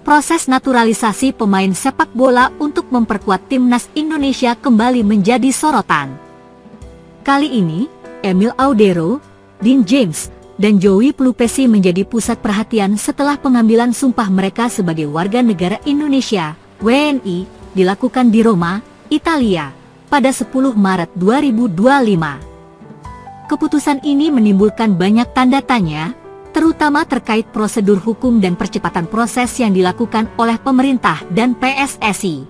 proses naturalisasi pemain sepak bola untuk memperkuat timnas Indonesia kembali menjadi sorotan. Kali ini, Emil Audero, Dean James, dan Joey Pelupesi menjadi pusat perhatian setelah pengambilan sumpah mereka sebagai warga negara Indonesia, WNI, dilakukan di Roma, Italia, pada 10 Maret 2025. Keputusan ini menimbulkan banyak tanda tanya, terutama terkait prosedur hukum dan percepatan proses yang dilakukan oleh pemerintah dan PSSI.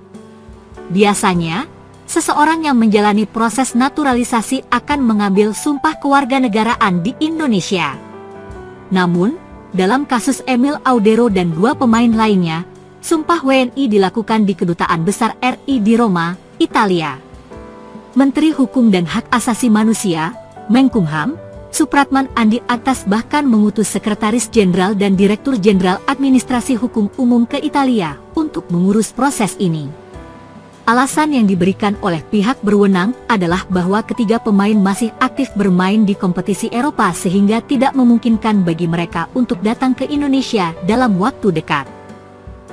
Biasanya, seseorang yang menjalani proses naturalisasi akan mengambil sumpah kewarganegaraan di Indonesia. Namun, dalam kasus Emil Audero dan 2 pemain lainnya, sumpah WNI dilakukan di Kedutaan Besar RI di Roma, Italia. Menteri Hukum dan Hak Asasi Manusia, Menkumham, Supratman Andi Aktas bahkan mengutus Sekretaris Jenderal dan Direktur Jenderal Administrasi Hukum Umum ke Italia untuk mengurus proses ini. Alasan yang diberikan oleh pihak berwenang adalah bahwa ketiga pemain masih aktif bermain di kompetisi Eropa sehingga tidak memungkinkan bagi mereka untuk datang ke Indonesia dalam waktu dekat.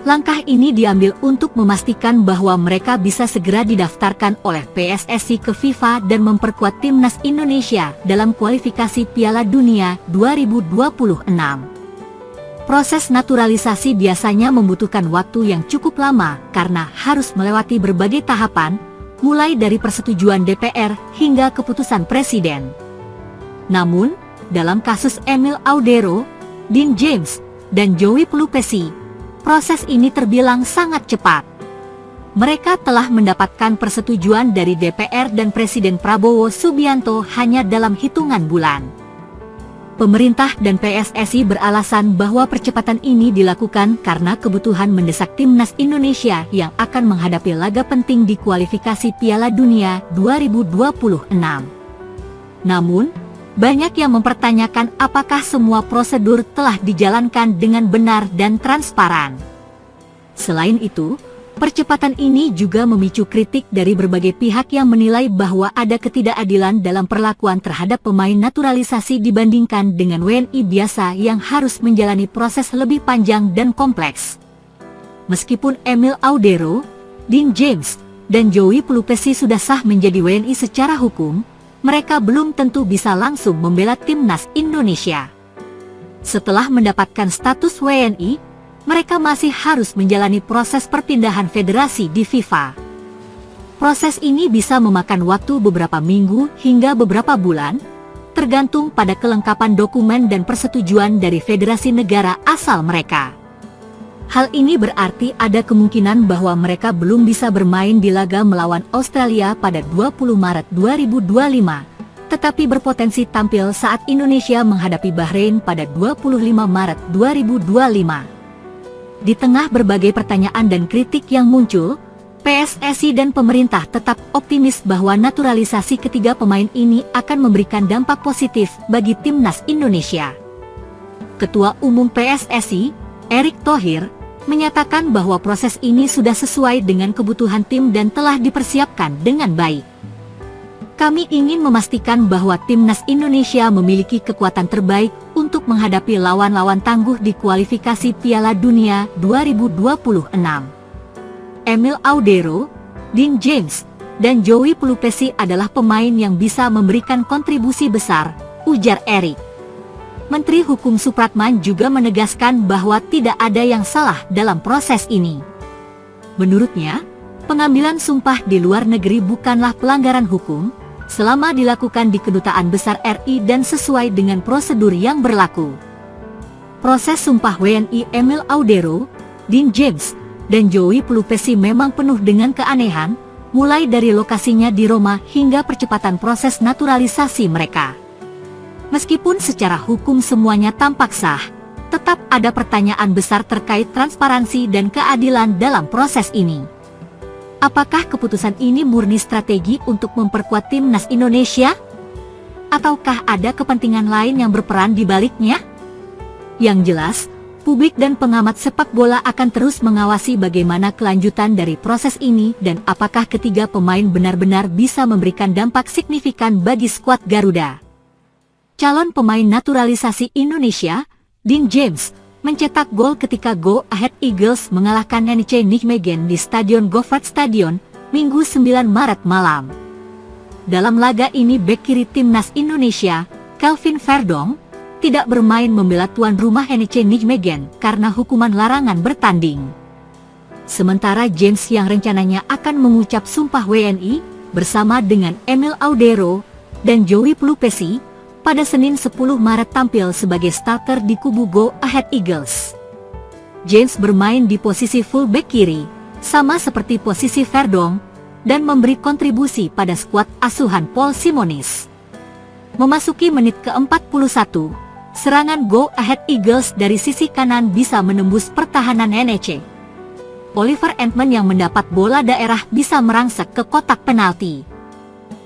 Langkah ini diambil untuk memastikan bahwa mereka bisa segera didaftarkan oleh PSSI ke FIFA dan memperkuat timnas Indonesia dalam kualifikasi Piala Dunia 2026. Proses naturalisasi biasanya membutuhkan waktu yang cukup lama karena harus melewati berbagai tahapan, mulai dari persetujuan DPR hingga keputusan Presiden. Namun, dalam kasus Emil Audero, Dean James, dan Joey Pelupesi, proses ini terbilang sangat cepat. Mereka telah mendapatkan persetujuan dari DPR dan Presiden Prabowo Subianto hanya dalam hitungan bulan. Pemerintah dan PSSI beralasan bahwa percepatan ini dilakukan karena kebutuhan mendesak timnas Indonesia yang akan menghadapi laga penting di kualifikasi Piala Dunia 2026. Namun, banyak yang mempertanyakan apakah semua prosedur telah dijalankan dengan benar dan transparan. Selain itu, percepatan ini juga memicu kritik dari berbagai pihak yang menilai bahwa ada ketidakadilan dalam perlakuan terhadap pemain naturalisasi dibandingkan dengan WNI biasa yang harus menjalani proses lebih panjang dan kompleks. Meskipun Emil Audero, Dean James, dan Joey Pelupesi sudah sah menjadi WNI secara hukum, mereka belum tentu bisa langsung membela timnas Indonesia. Setelah mendapatkan status WNI, mereka masih harus menjalani proses perpindahan federasi di FIFA. Proses ini bisa memakan waktu beberapa minggu hingga beberapa bulan, tergantung pada kelengkapan dokumen dan persetujuan dari federasi negara asal mereka. Hal ini berarti ada kemungkinan bahwa mereka belum bisa bermain di laga melawan Australia pada 20 Maret 2025, tetapi berpotensi tampil saat Indonesia menghadapi Bahrain pada 25 Maret 2025. Di tengah berbagai pertanyaan dan kritik yang muncul, PSSI dan pemerintah tetap optimis bahwa naturalisasi ketiga pemain ini akan memberikan dampak positif bagi timnas Indonesia. Ketua Umum PSSI, Erick Thohir, menyatakan bahwa proses ini sudah sesuai dengan kebutuhan tim dan telah dipersiapkan dengan baik. Kami ingin memastikan bahwa timnas Indonesia memiliki kekuatan terbaik untuk menghadapi lawan-lawan tangguh di kualifikasi Piala Dunia 2026. Emil Audero, Dean James, dan Joey Pelupesi adalah pemain yang bisa memberikan kontribusi besar, ujar Erick. Menteri Hukum Supratman juga menegaskan bahwa tidak ada yang salah dalam proses ini. Menurutnya, pengambilan sumpah di luar negeri bukanlah pelanggaran hukum, selama dilakukan di Kedutaan Besar RI dan sesuai dengan prosedur yang berlaku. Proses sumpah WNI Emil Audero, Dean James, dan Joey Pelupesi memang penuh dengan keanehan, mulai dari lokasinya di Roma hingga percepatan proses naturalisasi mereka. Meskipun secara hukum semuanya tampak sah, tetap ada pertanyaan besar terkait transparansi dan keadilan dalam proses ini. Apakah keputusan ini murni strategi untuk memperkuat timnas Indonesia? Ataukah ada kepentingan lain yang berperan di baliknya? Yang jelas, publik dan pengamat sepak bola akan terus mengawasi bagaimana kelanjutan dari proses ini dan apakah ketiga pemain benar-benar bisa memberikan dampak signifikan bagi skuad Garuda. Calon pemain naturalisasi Indonesia, Dean James, mencetak gol ketika Go Ahead Eagles mengalahkan NEC Nijmegen di Stadion Govaert Stadion, Minggu 9 Maret malam. Dalam laga ini bek kiri timnas Indonesia, Kelvin Verdonk, tidak bermain membela tuan rumah NEC Nijmegen karena hukuman larangan bertanding. Sementara James yang rencananya akan mengucap sumpah WNI bersama dengan Emil Audero dan Joey Pelupesi pada Senin 10 Maret tampil sebagai starter di kubu Go Ahead Eagles. James bermain di posisi fullback kiri, sama seperti posisi Verdonk, dan memberi kontribusi pada skuad asuhan Paul Simonis. Memasuki menit ke-41, serangan Go Ahead Eagles dari sisi kanan bisa menembus pertahanan NEC. Oliver Entman yang mendapat bola daerah bisa merangsek ke kotak penalti.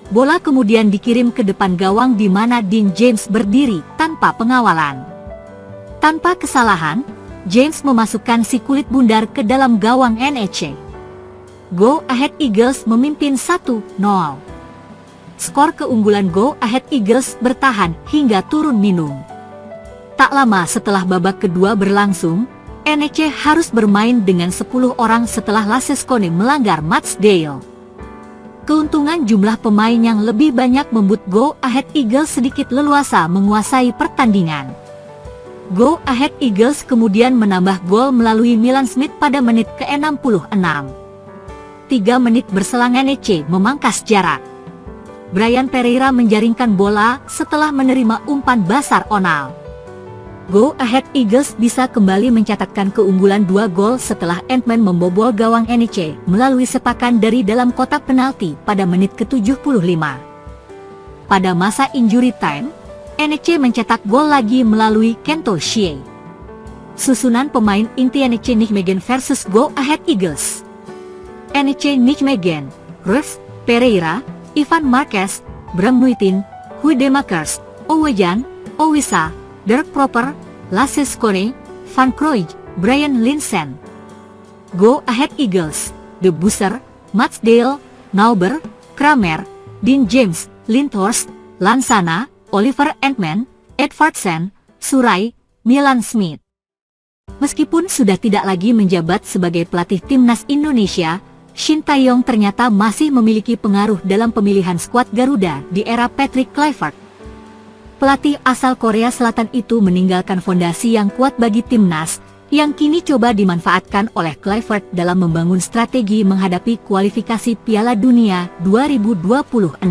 Bola kemudian dikirim ke depan gawang di mana Dean James berdiri tanpa pengawalan. Tanpa kesalahan, James memasukkan si kulit bundar ke dalam gawang NEC. Go Ahead Eagles memimpin 1-0. Skor keunggulan Go Ahead Eagles bertahan hingga turun minum. Tak lama setelah babak kedua berlangsung, NEC harus bermain dengan 10 orang setelah Laseskone melanggar matchday. Keuntungan jumlah pemain yang lebih banyak membuat Go Ahead Eagles sedikit leluasa menguasai pertandingan. Go Ahead Eagles kemudian menambah gol melalui Milan Smith pada menit ke-66. 3 menit berselang NEC memangkas jarak. Brian Pereira menjaringkan bola setelah menerima umpan Basar Onal. Go Ahead Eagles bisa kembali mencatatkan keunggulan 2 gol setelah Entman membobol gawang NEC melalui sepakan dari dalam kotak penalti pada menit ke-75. Pada masa injury time, NEC mencetak gol lagi melalui Kento Shie. Susunan pemain inti NEC Nijmegen versus Go Ahead Eagles. NEC Nijmegen, Ruth, Pereira, Ivan Marquez, Bram Nuitin, Huidemakers, Owejan, Owisa, Dirk Proper, Laseskone, Van Kroij, Brian Linsen. Go Ahead Eagles, De Busser, Matsdale, Nauber, Kramer, Dean James, Lindhorst, Lansana, Oliver Entman, Edvardsen, Surai, Milan Smith. Meskipun sudah tidak lagi menjabat sebagai pelatih timnas Indonesia, Shin Tae-yong ternyata masih memiliki pengaruh dalam pemilihan skuad Garuda di era Patrick Kluivert. Pelatih asal Korea Selatan itu meninggalkan fondasi yang kuat bagi timnas, yang kini coba dimanfaatkan oleh Kluivert dalam membangun strategi menghadapi kualifikasi Piala Dunia 2026.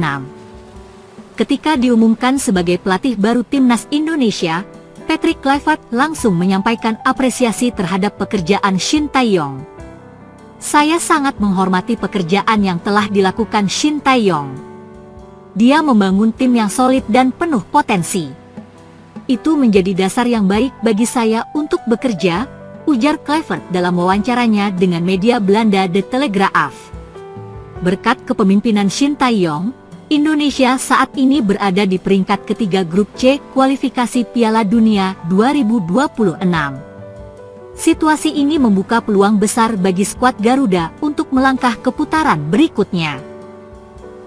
Ketika diumumkan sebagai pelatih baru timnas Indonesia, Patrick Kluivert langsung menyampaikan apresiasi terhadap pekerjaan Shin Tae-yong. "Saya sangat menghormati pekerjaan yang telah dilakukan Shin Tae-yong. Dia membangun tim yang solid dan penuh potensi. Itu menjadi dasar yang baik bagi saya untuk bekerja," ujar Kluivert dalam wawancaranya dengan media Belanda De Telegraaf. Berkat kepemimpinan Shin Tae-yong, Indonesia saat ini berada di peringkat ketiga grup C kualifikasi Piala Dunia 2026. Situasi ini membuka peluang besar bagi skuad Garuda untuk melangkah ke putaran berikutnya.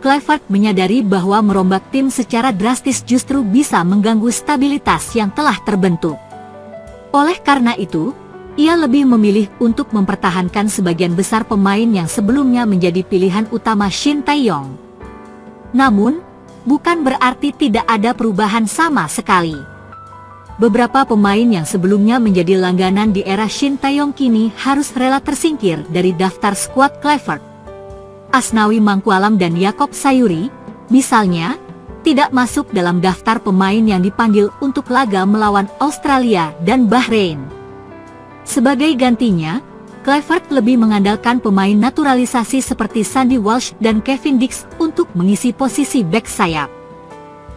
Kluivert menyadari bahwa merombak tim secara drastis justru bisa mengganggu stabilitas yang telah terbentuk. Oleh karena itu, ia lebih memilih untuk mempertahankan sebagian besar pemain yang sebelumnya menjadi pilihan utama Shin Tae-yong. Namun, bukan berarti tidak ada perubahan sama sekali. Beberapa pemain yang sebelumnya menjadi langganan di era Shin Tae-yong kini harus rela tersingkir dari daftar skuad Kluivert. Asnawi Mangkualam dan Yakob Sayuri, misalnya, tidak masuk dalam daftar pemain yang dipanggil untuk laga melawan Australia dan Bahrain. Sebagai gantinya, Kluivert lebih mengandalkan pemain naturalisasi seperti Sandy Walsh dan Kevin Dix untuk mengisi posisi bek sayap.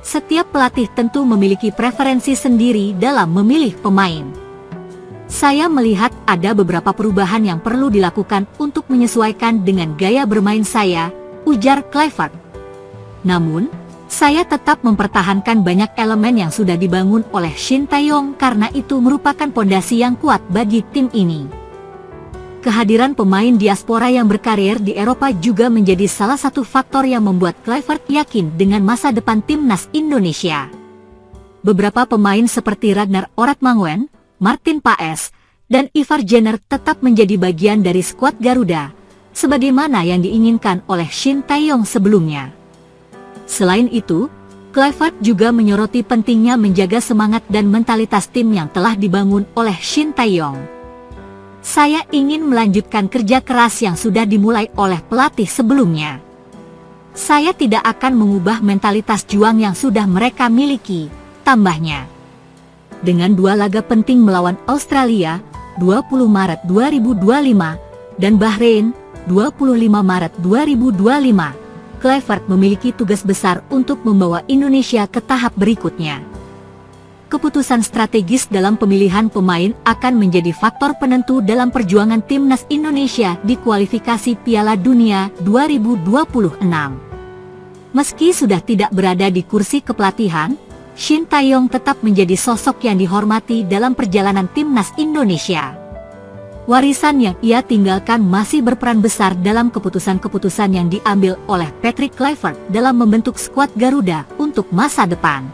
Setiap pelatih tentu memiliki preferensi sendiri dalam memilih pemain. "Saya melihat ada beberapa perubahan yang perlu dilakukan untuk menyesuaikan dengan gaya bermain saya," ujar Kluivert. "Namun, saya tetap mempertahankan banyak elemen yang sudah dibangun oleh Shin Tae-yong karena itu merupakan pondasi yang kuat bagi tim ini." Kehadiran pemain diaspora yang berkarir di Eropa juga menjadi salah satu faktor yang membuat Kluivert yakin dengan masa depan timnas Indonesia. Beberapa pemain seperti Ragnar Oratmanguyen, Martin Paes, dan Ivar Jenner tetap menjadi bagian dari skuad Garuda, sebagaimana yang diinginkan oleh Shin Tae-yong sebelumnya. Selain itu, Kluivert juga menyoroti pentingnya menjaga semangat dan mentalitas tim yang telah dibangun oleh Shin Tae-yong. Saya ingin melanjutkan kerja keras yang sudah dimulai oleh pelatih sebelumnya. Saya tidak akan mengubah mentalitas juang yang sudah mereka miliki, tambahnya. Dengan 2 laga penting melawan Australia, 20 Maret 2025, dan Bahrain, 25 Maret 2025, Kluivert memiliki tugas besar untuk membawa Indonesia ke tahap berikutnya. Keputusan strategis dalam pemilihan pemain akan menjadi faktor penentu dalam perjuangan timnas Indonesia di kualifikasi Piala Dunia 2026. Meski sudah tidak berada di kursi kepelatihan, Shin Tae-yong tetap menjadi sosok yang dihormati dalam perjalanan timnas Indonesia. Warisan yang ia tinggalkan masih berperan besar dalam keputusan-keputusan yang diambil oleh Patrick Kluivert dalam membentuk skuad Garuda untuk masa depan.